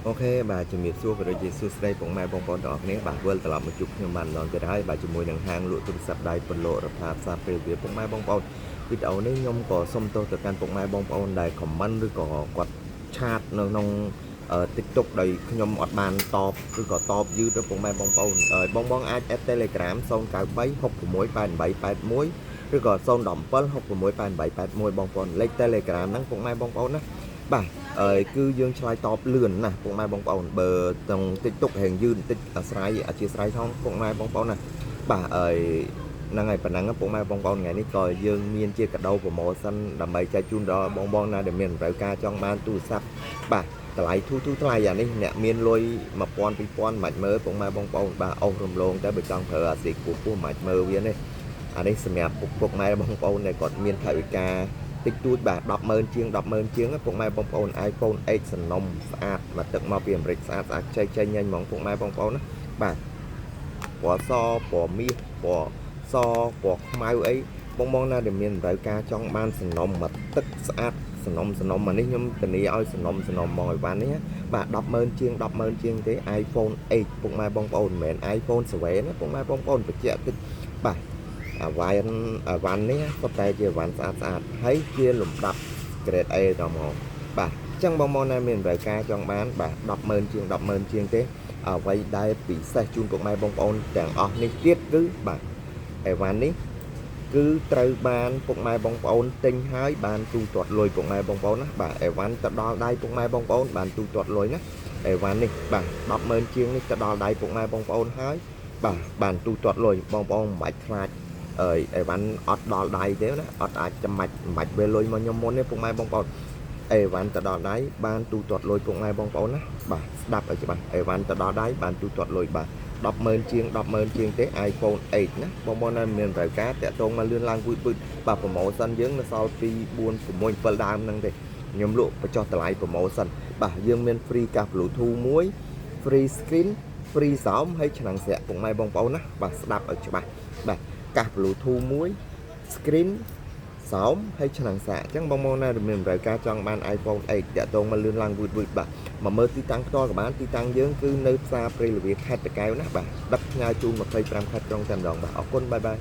អូខេបាទជំរាបសួរក៏ដូចជាសួស្តីពុកម៉ែបងប្អូនទាំងអស់គ្នាបាទវិលត្រឡប់មកជួបខ្ញុំបានម្ដងទៀតហើយបាទជាមួយនឹងហាងលក់ទូរស័ព្ទដៃពន្លករដ្ឋាភិបាលពេលវេលាពុកម៉ែបងប្អូនវីដេអូនេះខ្ញុំក៏សូមទោសទៅកាន់ពុកម៉ែបងប្អូនដែលខមមិនឬក៏គាត់ឆាតនៅក្នុង TikTok ដោយខ្ញុំអត់បានតបឬក៏តបយឺតទៅពុកម៉ែបងប្អូនបងអាច add Telegram 093 6881ឬក៏017 668881បងប្អូនលេខ Telegram ហ្នឹងពុកម៉ែបងប្អូនណាបាទគឺយើងឆ្លើយតបលឿនណាស់ពុកម៉ែបងប្អូនបើក្នុង TikTok ហែងយឺនបន្តិចអាស្រ័យអធិស្ឋានផងពុកម៉ែបងប្អូនណាបាទហ្នឹងហើយប៉ុណ្ណឹងពុកម៉ែបងប្អូនថ្ងៃនេះក៏យើងមានជាកាដូ promotion ដើម្បីចែកជូនដល់បងណាដែលមានតម្រូវការចង់បានទូរស័ព្ទបាទតម្លៃធូរថ្លៃអានេះអ្នកមានលុយ1000 2000មិនមើលពុកម៉ែបងប្អូនបាទអស់រំលងតែបើចង់ប្រើអាស៊ីគូពោះមិនមើលវានេះអានេះសម្រាប់ពុកម៉ែបងប្អូនដែលគាត់មានថវិកាតិចតួចបាទ100000ជាង100000ជាងពុកម៉ែបងប្អូន iPhone 8សំណុំស្អាតមកទឹកមកពីអាមេរិកស្អាតចេញញញហ្មងពុកម៉ែបងប្អូនណាបាទពណ៌សពណ៌មាសពណ៌សពណ៌ខ្មៅអីបងណាដែលមានតម្រូវការចង់បានសំណុំមកទឹកស្អាតសំណុំអានេះខ្ញុំធានាឲ្យសំណុំមកឲ្យបាននេះបាទ100000ជាង100000ជាងទេ iPhone 8ពុកម៉ែបងប្អូនមិនមែន iPhone 7ណាពុកម៉ែបងប្អូនបញ្ជាក់តិចបាទអាវ៉ាន់នេះក៏តែជាអាវ៉ាន់ស្អាតហើយជាលំដាប់ grade A ដល់មកបាទអញ្ចឹងបងណាមានតម្រូវការចង់បានបាទ100000ជាងទេអ្វីដែលពិសេសជូនពុកម៉ែបងប្អូនទាំងអស់នេះទៀតគឺបាទអីវ៉ាន់នេះគឺត្រូវបានពុកម៉ែបងប្អូនទិញហើយបានទូទាត់លុយពុកម៉ែបងប្អូនណាបាទអីវ៉ាន់ទៅដល់ដៃពុកម៉ែបងប្អូនបានទូទាត់លុយណាអីវ៉ាន់នេះបាទ100000ជាងនេះទៅដល់ដៃពុកម៉ែបងប្អូនហើយបាទបានទូទាត់លុយបងប្អូនមិនបាច់ខ្លាចអីវ៉ាន់អត់ដល់ដៃទេណាអត់អាចចាំបាច់វេលុយមកខ្ញុំមុនទេពុកម៉ែបងប្អូនអីវ៉ាន់ទៅដល់ដៃបានទូទាត់លុយពុកម៉ែបងប្អូនណាបាទស្ដាប់ឲ្យច្បាស់អីវ៉ាន់ទៅដល់ដៃបានទូទាត់លុយបាទ100000ជាងទេ iPhone 8ណាបងណាមានត្រូវការតាក់ទងមកលឿនឡើងពូជបាទ promotion យើងនៅសល់ពី4 6 7ដើមហ្នឹងទេខ្ញុំលក់បញ្ចុះតម្លៃ promotion បាទយើងមាន free កាស Bluetooth មួយ free screen free sound ហើយឆ្នាំងស្រាក់ពុកម៉ែបងប្អូនណាបាទស្ដាប់ឲ្យច្បាស់បាទកាស Bluetooth មួយ screen សោមហើយឆ្នាំងសាកអញ្ចឹងបងណាដែលមានតម្រូវការចង់បាន iPhone 8តាក់ទងមកលឿនឡើងវូតបាទមកមើលទីតាំងផ្ទាល់ក៏បានទីតាំងយើងគឺនៅផ្សារព្រៃលវាខេត្តតាកែវណាបាទដឹកផ្ញើជូន25ខេត្តក្រុងតែម្ដងបាទអរគុណបាយបាយ